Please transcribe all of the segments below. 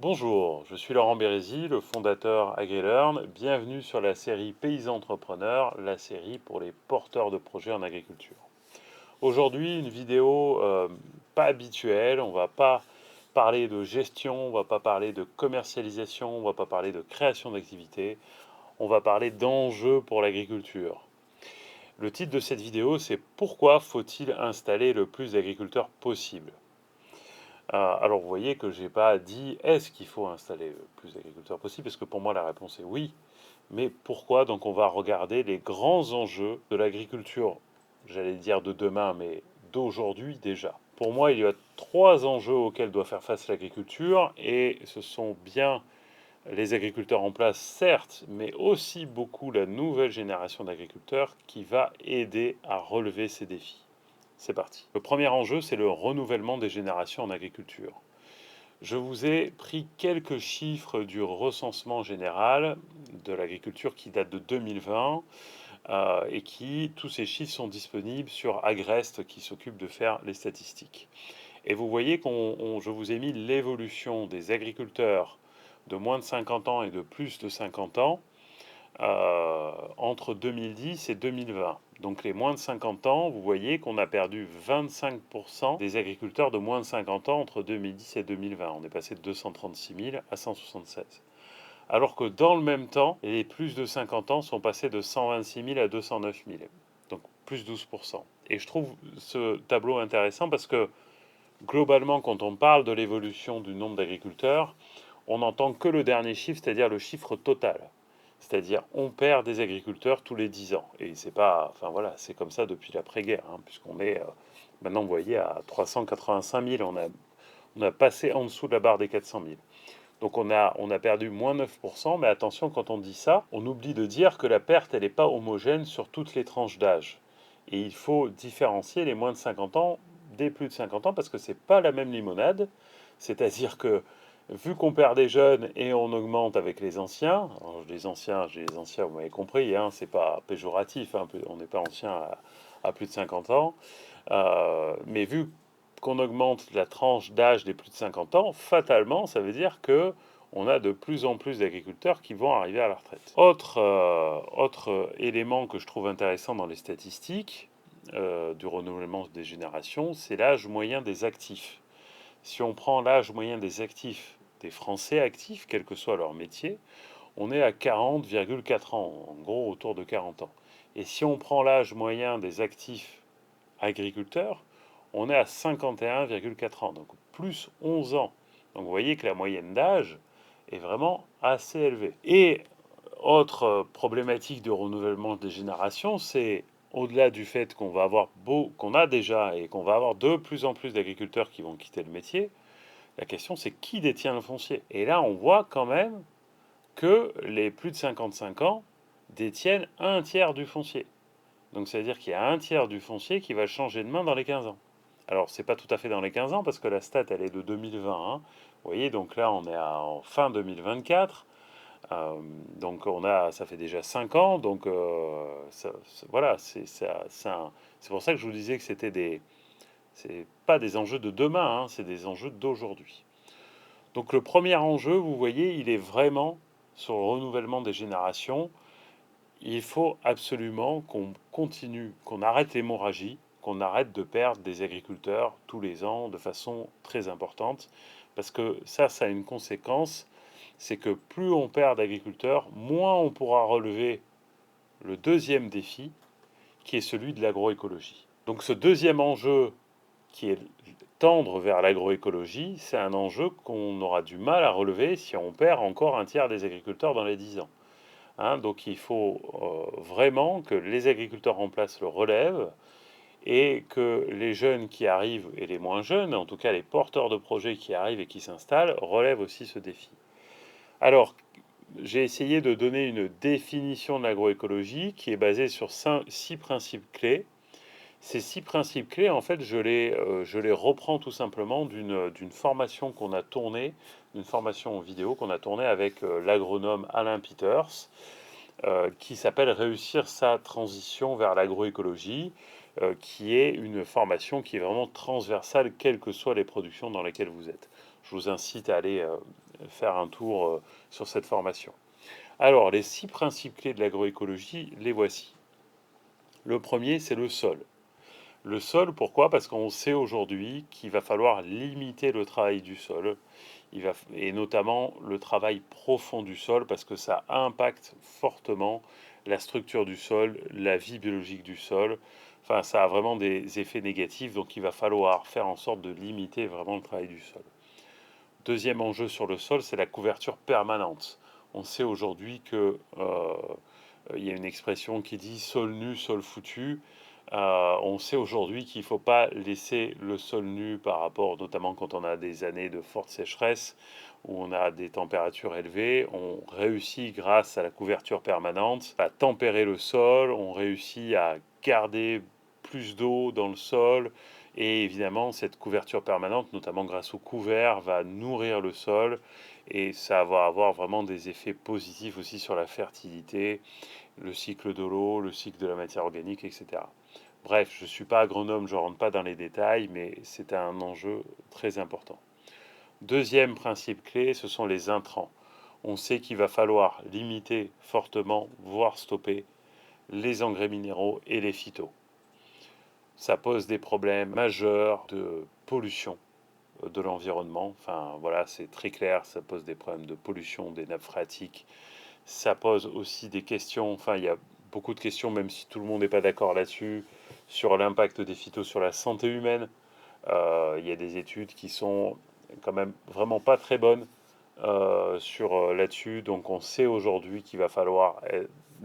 Bonjour, je suis Laurent Bérézy, le fondateur AgriLearn. Bienvenue sur la série Paysans Entrepreneurs, la série pour les porteurs de projets en agriculture. Aujourd'hui, une vidéo pas habituelle. On va pas parler de gestion, on va pas parler de commercialisation, on va pas parler de création d'activités. On va parler d'enjeux pour l'agriculture. Le titre de cette vidéo, c'est Pourquoi faut-il installer le plus d'agriculteurs possible? Alors vous voyez que je n'ai pas dit est-ce qu'il faut installer le plus d'agriculteurs possible, parce que pour moi la réponse est oui. Mais pourquoi? Donc on va regarder les grands enjeux de l'agriculture, j'allais dire de demain, mais d'aujourd'hui déjà. Pour moi, il y a trois enjeux auxquels doit faire face l'agriculture, et ce sont bien les agriculteurs en place, certes, mais aussi beaucoup la nouvelle génération d'agriculteurs qui va aider à relever ces défis. C'est parti. Le premier enjeu, c'est le renouvellement des générations en agriculture. Je vous ai pris quelques chiffres du recensement général de l'agriculture qui date de 2020 et tous ces chiffres sont disponibles sur Agrest qui s'occupe de faire les statistiques. Et vous voyez je vous ai mis l'évolution des agriculteurs de moins de 50 ans et de plus de 50 ans entre 2010 et 2020. Donc les moins de 50 ans, vous voyez qu'on a perdu 25% des agriculteurs de moins de 50 ans entre 2010 et 2020. On est passé de 236 000 à 176. Alors que dans le même temps, les plus de 50 ans sont passés de 126 000 à 209 000. Donc plus 12%. Et je trouve ce tableau intéressant parce que globalement, quand on parle de l'évolution du nombre d'agriculteurs, on n'entend que le dernier chiffre, c'est-à-dire le chiffre total. C'est-à-dire, on perd des agriculteurs tous les 10 ans. Et c'est pas, enfin voilà, c'est comme ça depuis l'après-guerre, hein, puisqu'on est maintenant, vous voyez, à 385 000. On a passé en dessous de la barre des 400 000. Donc on a perdu moins 9%, mais attention, quand on dit ça, on oublie de dire que la perte, elle n'est pas homogène sur toutes les tranches d'âge. Et il faut différencier les moins de 50 ans des plus de 50 ans, parce que c'est pas la même limonade. C'est-à-dire que vu qu'on perd des jeunes et on augmente avec les anciens, alors les anciens, vous m'avez compris, hein, c'est pas péjoratif, hein, on n'est pas ancien à plus de 50 ans, mais vu qu'on augmente la tranche d'âge des plus de 50 ans, fatalement, ça veut dire que on a de plus en plus d'agriculteurs qui vont arriver à la retraite. Autre élément que je trouve intéressant dans les statistiques du renouvellement des générations, c'est l'âge moyen des actifs. Si on prend l'âge moyen des actifs, des Français actifs, quel que soit leur métier, on est à 40,4 ans, en gros autour de 40 ans. Et si on prend l'âge moyen des actifs agriculteurs, on est à 51,4 ans, donc plus 11 ans. Donc vous voyez que la moyenne d'âge est vraiment assez élevée. Et autre problématique de renouvellement des générations, c'est au-delà du fait qu'on a déjà et qu'on va avoir de plus en plus d'agriculteurs qui vont quitter le métier, la question c'est qui détient le foncier. Et là, on voit quand même que les plus de 55 ans détiennent un tiers du foncier. Donc ça veut dire qu'il y a un tiers du foncier qui va changer de main dans les 15 ans. Alors c'est pas tout à fait dans les 15 ans parce que la stat elle est de 2020, hein. Vous voyez, donc là on est en fin 2024. Euh, donc ça fait déjà 5 ans. Donc voilà, c'est pour ça que je vous disais que c'est pas des enjeux de demain, hein, c'est des enjeux d'aujourd'hui. Donc le premier enjeu, vous voyez, il est vraiment sur le renouvellement des générations. Il faut absolument qu'on continue, qu'on arrête l'hémorragie, qu'on arrête de perdre des agriculteurs tous les ans de façon très importante, parce que ça a une conséquence, c'est que plus on perd d'agriculteurs, moins on pourra relever le deuxième défi, qui est celui de l'agroécologie. Donc ce deuxième enjeu, qui est tendre vers l'agroécologie, c'est un enjeu qu'on aura du mal à relever si on perd encore un tiers des agriculteurs dans les 10 ans. Hein, donc il faut vraiment que les agriculteurs en place le relèvent et que les jeunes qui arrivent, et les moins jeunes, en tout cas les porteurs de projets qui arrivent et qui s'installent, relèvent aussi ce défi. Alors, j'ai essayé de donner une définition de l'agroécologie qui est basée sur 6 principes clés. Ces 6 principes clés, en fait, je les reprends tout simplement d'une formation qu'on a tournée, d'une formation vidéo qu'on a tournée avec l'agronome Alain Peters, qui s'appelle Réussir sa transition vers l'agroécologie, qui est une formation qui est vraiment transversale, quelles que soient les productions dans lesquelles vous êtes. Je vous incite à aller faire un tour sur cette formation. Alors, les 6 principes clés de l'agroécologie, les voici. Le premier, c'est le sol. Le sol, pourquoi? Parce qu'on sait aujourd'hui qu'il va falloir limiter le travail du sol, et notamment le travail profond du sol, parce que ça impacte fortement la structure du sol, la vie biologique du sol. Enfin, ça a vraiment des effets négatifs, donc il va falloir faire en sorte de limiter vraiment le travail du sol. Deuxième enjeu sur le sol, c'est la couverture permanente. On sait aujourd'hui que il y a une expression qui dit sol nu, sol foutu. On sait aujourd'hui qu'il ne faut pas laisser le sol nu par rapport, notamment quand on a des années de forte sécheresse, où on a des températures élevées. On réussit, grâce à la couverture permanente, à tempérer le sol, on réussit à garder plus d'eau dans le sol, et évidemment, cette couverture permanente, notamment grâce au couvert, va nourrir le sol, et ça va avoir vraiment des effets positifs aussi sur la fertilité, le cycle de l'eau, le cycle de la matière organique, etc. Bref, je ne suis pas agronome, je ne rentre pas dans les détails, mais c'est un enjeu très important. Deuxième principe clé, ce sont les intrants. On sait qu'il va falloir limiter fortement, voire stopper, les engrais minéraux et les phytos. Ça pose des problèmes majeurs de pollution de l'environnement. Enfin, voilà, c'est très clair, ça pose des problèmes de pollution des nappes phréatiques. Ça pose aussi des questions, enfin, il y a beaucoup de questions, même si tout le monde n'est pas d'accord là-dessus, sur l'impact des phytos sur la santé humaine. Il y a des études qui sont quand même vraiment pas très bonnes sur là-dessus. Donc on sait aujourd'hui qu'il va falloir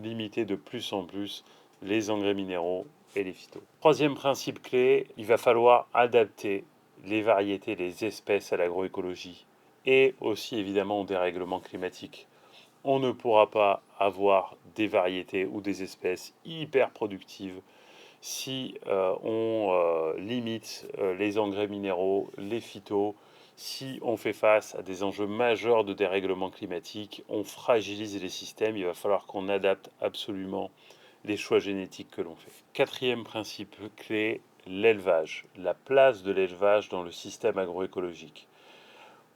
limiter de plus en plus les engrais minéraux et les phytos. Troisième principe clé, il va falloir adapter les variétés, les espèces à l'agroécologie et aussi évidemment au dérèglement climatique. On ne pourra pas avoir des variétés ou des espèces hyper productives si on limite les engrais minéraux, les phytos, si on fait face à des enjeux majeurs de dérèglement climatique, on fragilise les systèmes, il va falloir qu'on adapte absolument les choix génétiques que l'on fait. Quatrième principe clé, l'élevage, la place de l'élevage dans le système agroécologique.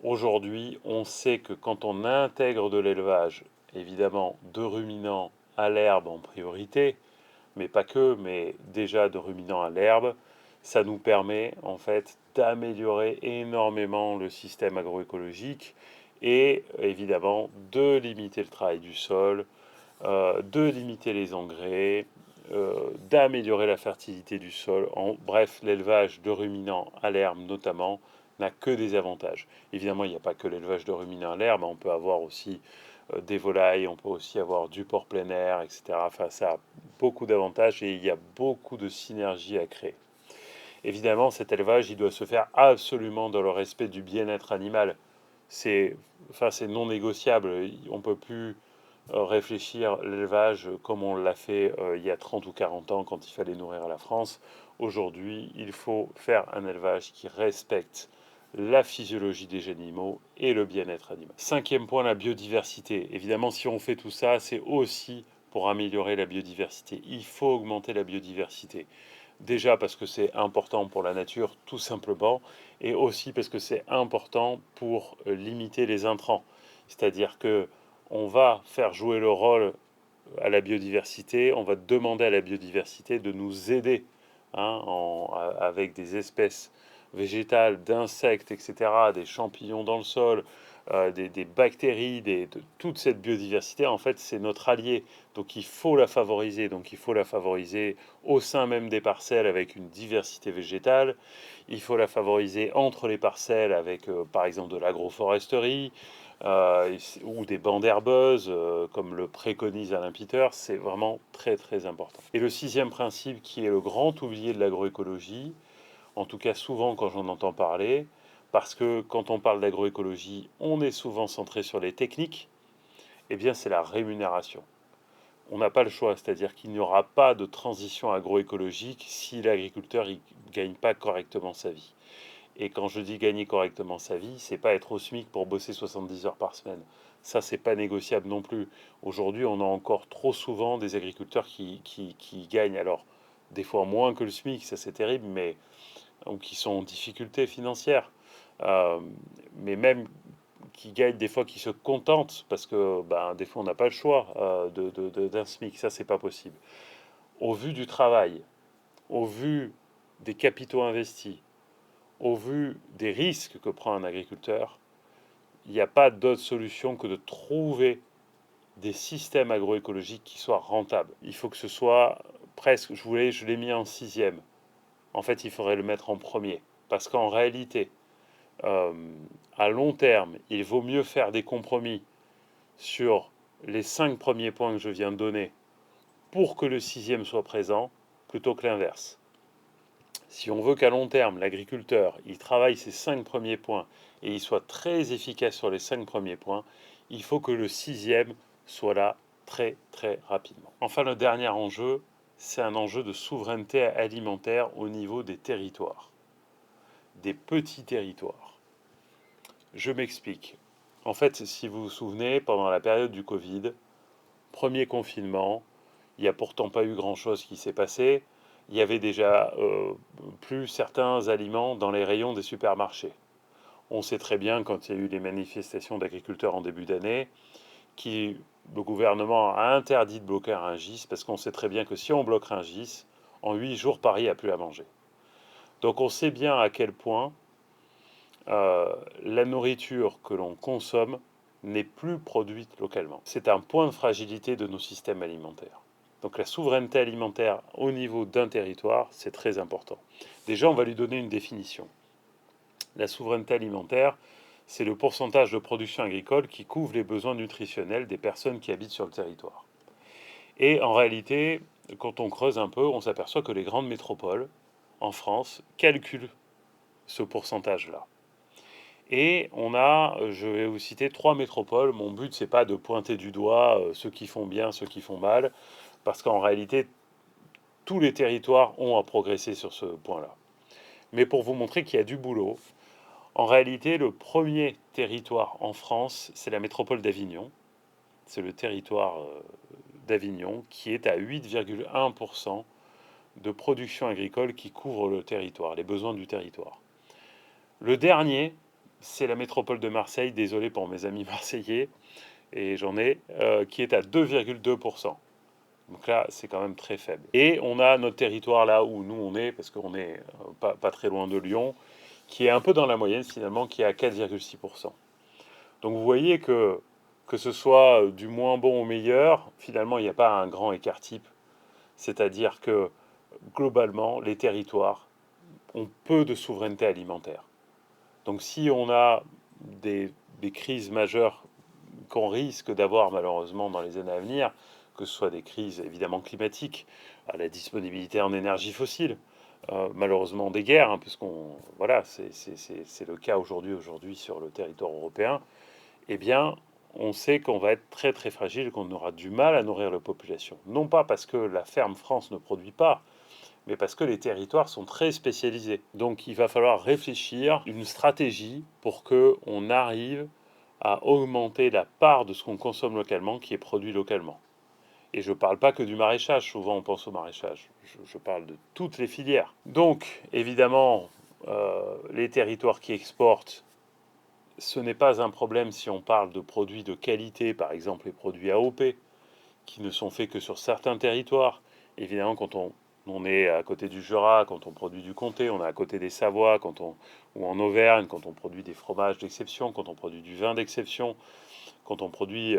Aujourd'hui, on sait que quand on intègre de l'élevage, évidemment de ruminants à l'herbe en priorité, mais pas que, mais déjà de ruminants à l'herbe, ça nous permet en fait d'améliorer énormément le système agroécologique et évidemment de limiter le travail du sol, de limiter les engrais, d'améliorer la fertilité du sol. Bref, l'élevage de ruminants à l'herbe notamment n'a que des avantages. Évidemment, il n'y a pas que l'élevage de ruminants à l'herbe, on peut avoir aussi des volailles, on peut aussi avoir du porc plein air, etc. Enfin, ça a beaucoup d'avantages et il y a beaucoup de synergies à créer. Évidemment, cet élevage, il doit se faire absolument dans le respect du bien-être animal. C'est non négociable. On ne peut plus réfléchir l'élevage comme on l'a fait il y a 30 ou 40 ans quand il fallait nourrir la France. Aujourd'hui, il faut faire un élevage qui respecte la physiologie des animaux et le bien-être animal. Cinquième point, la biodiversité. Évidemment, si on fait tout ça, c'est aussi pour améliorer la biodiversité. Il faut augmenter la biodiversité. Déjà parce que c'est important pour la nature, tout simplement, et aussi parce que c'est important pour limiter les intrants. C'est-à-dire que on va faire jouer le rôle à la biodiversité, on va demander à la biodiversité de nous aider avec des espèces végétales, d'insectes, etc., des champignons dans le sol, des bactéries, toute cette biodiversité, en fait, c'est notre allié. Donc il faut la favoriser. Donc il faut la favoriser au sein même des parcelles avec une diversité végétale. Il faut la favoriser entre les parcelles avec, par exemple, de l'agroforesterie. Ou des bandes herbeuses, comme le préconise Alain Peters, c'est vraiment très très important. Et le sixième principe, qui est le grand oublié de l'agroécologie, en tout cas souvent quand j'en entends parler, parce que quand on parle d'agroécologie, on est souvent centré sur les techniques, eh bien c'est la rémunération. On n'a pas le choix, c'est-à-dire qu'il n'y aura pas de transition agroécologique si l'agriculteur ne gagne pas correctement sa vie. Et quand je dis gagner correctement sa vie, c'est pas être au SMIC pour bosser 70 heures par semaine. Ça, c'est pas négociable non plus. Aujourd'hui, on a encore trop souvent des agriculteurs qui gagnent, alors des fois moins que le SMIC, ça c'est terrible, ou qui sont en difficulté financière. Mais même qui gagnent, des fois qui se contentent, parce que des fois on n'a pas le choix d'un SMIC, ça c'est pas possible. Au vu du travail, au vu des capitaux investis, au vu des risques que prend un agriculteur, il n'y a pas d'autre solution que de trouver des systèmes agroécologiques qui soient rentables. Il faut que ce soit presque, je l'ai mis en sixième. En fait, il faudrait le mettre en premier. Parce qu'en réalité, euh, à long terme, il vaut mieux faire des compromis sur les 5 premiers points que je viens de donner pour que le sixième soit présent, plutôt que l'inverse. Si on veut qu'à long terme, l'agriculteur, il travaille ces 5 premiers points et il soit très efficace sur les 5 premiers points, il faut que le sixième soit là très très rapidement. Enfin, le dernier enjeu, c'est un enjeu de souveraineté alimentaire au niveau des territoires, des petits territoires. Je m'explique. En fait, si vous vous souvenez, pendant la période du Covid, premier confinement, il n'y a pourtant pas eu grand-chose qui s'est passé. Il y avait déjà plus certains aliments dans les rayons des supermarchés. On sait très bien, quand il y a eu les manifestations d'agriculteurs en début d'année, que le gouvernement a interdit de bloquer Rungis, parce qu'on sait très bien que si on bloque Rungis, en 8 jours, Paris n'a plus à manger. Donc on sait bien à quel point la nourriture que l'on consomme n'est plus produite localement. C'est un point de fragilité de nos systèmes alimentaires. Donc la souveraineté alimentaire au niveau d'un territoire, c'est très important. Déjà, on va lui donner une définition. La souveraineté alimentaire, c'est le pourcentage de production agricole qui couvre les besoins nutritionnels des personnes qui habitent sur le territoire. Et en réalité, quand on creuse un peu, on s'aperçoit que les grandes métropoles en France calculent ce pourcentage-là. Et on a, je vais vous citer 3 métropoles. Mon but, c'est pas de pointer du doigt ceux qui font bien, ceux qui font mal, parce qu'en réalité, tous les territoires ont à progresser sur ce point-là. Mais pour vous montrer qu'il y a du boulot, en réalité, le premier territoire en France, c'est la métropole d'Avignon. C'est le territoire d'Avignon qui est à 8,1% de production agricole qui couvre le territoire, les besoins du territoire. Le dernier, c'est la métropole de Marseille, désolé pour mes amis marseillais, et j'en ai, qui est à 2,2%. Donc là, c'est quand même très faible. Et on a notre territoire là où nous on est, parce qu'on est pas très loin de Lyon, qui est un peu dans la moyenne finalement, qui est à 4,6%. Donc vous voyez que ce soit du moins bon au meilleur, finalement il n'y a pas un grand écart type. C'est-à-dire que globalement, les territoires ont peu de souveraineté alimentaire. Donc si on a des crises majeures qu'on risque d'avoir malheureusement dans les années à venir, que ce soit des crises évidemment climatiques, à la disponibilité en énergie fossile, malheureusement des guerres, hein, puisqu'on voilà, c'est le cas aujourd'hui sur le territoire européen, eh bien on sait qu'on va être très très fragile, qu'on aura du mal à nourrir la population. Non pas parce que la ferme France ne produit pas, mais parce que les territoires sont très spécialisés. Donc il va falloir réfléchir une stratégie pour que on arrive à augmenter la part de ce qu'on consomme localement qui est produit localement. Et je ne parle pas que du maraîchage, souvent on pense au maraîchage, je parle de toutes les filières. Donc évidemment, les territoires qui exportent, ce n'est pas un problème si on parle de produits de qualité, par exemple les produits AOP, qui ne sont faits que sur certains territoires. Évidemment, quand on est à côté du Jura, quand on produit du comté, on est à côté des Savoies, ou en Auvergne, quand on produit des fromages d'exception, quand on produit du vin d'exception, quand on produit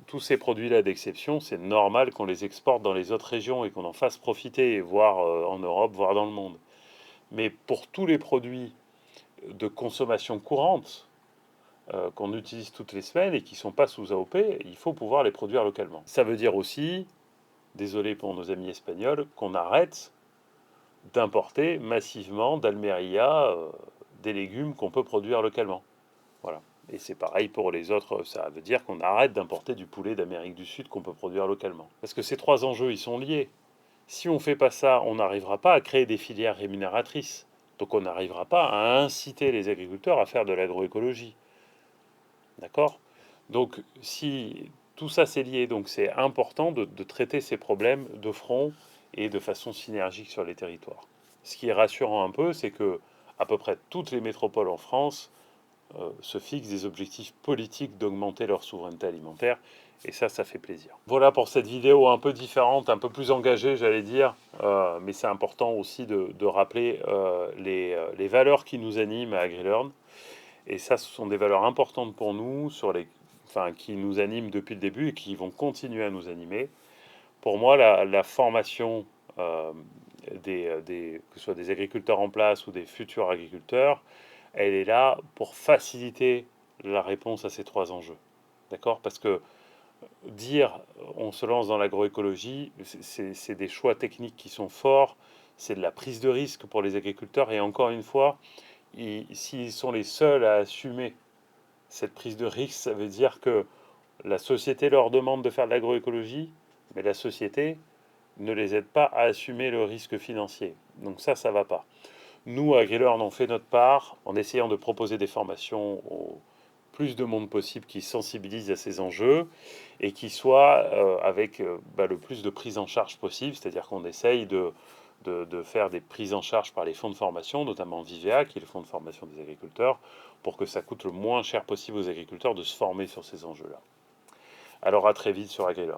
tous ces produits-là d'exception, c'est normal qu'on les exporte dans les autres régions et qu'on en fasse profiter, voire en Europe, voire dans le monde. Mais pour tous les produits de consommation courante, qu'on utilise toutes les semaines et qui ne sont pas sous AOP, il faut pouvoir les produire localement. Ça veut dire aussi, désolé pour nos amis espagnols, qu'on arrête d'importer massivement d'Almeria des légumes qu'on peut produire localement. Voilà. Et c'est pareil pour les autres, ça veut dire qu'on arrête d'importer du poulet d'Amérique du Sud qu'on peut produire localement. Parce que ces trois enjeux, ils sont liés. Si on ne fait pas ça, on n'arrivera pas à créer des filières rémunératrices. Donc on n'arrivera pas à inciter les agriculteurs à faire de l'agroécologie. D'accord? Donc, si tout ça c'est lié, donc c'est important de traiter ces problèmes de front et de façon synergique sur les territoires. Ce qui est rassurant un peu, c'est que à peu près toutes les métropoles en France se fixent des objectifs politiques d'augmenter leur souveraineté alimentaire. Et ça fait plaisir. Voilà pour cette vidéo un peu différente, un peu plus engagée, j'allais dire. Mais c'est important aussi de rappeler les valeurs qui nous animent à AgriLearn. Et ça, ce sont des valeurs importantes pour nous, qui nous animent depuis le début et qui vont continuer à nous animer. Pour moi, la formation que ce soit des agriculteurs en place ou des futurs agriculteurs, elle est là pour faciliter la réponse à ces trois enjeux. D'accord? Parce que dire on se lance dans l'agroécologie, c'est des choix techniques qui sont forts, c'est de la prise de risque pour les agriculteurs, et encore une fois, s'ils sont les seuls à assumer cette prise de risque, ça veut dire que la société leur demande de faire de l'agroécologie, mais la société ne les aide pas à assumer le risque financier. Donc ça ne va pas. Nous, à AgriLearn, on fait notre part en essayant de proposer des formations au plus de monde possible qui sensibilise à ces enjeux et qui soit avec le plus de prise en charge possible, c'est-à-dire qu'on essaye de faire des prises en charge par les fonds de formation, notamment Vivea, qui est le fonds de formation des agriculteurs, pour que ça coûte le moins cher possible aux agriculteurs de se former sur ces enjeux-là. Alors à très vite sur AgriLearn.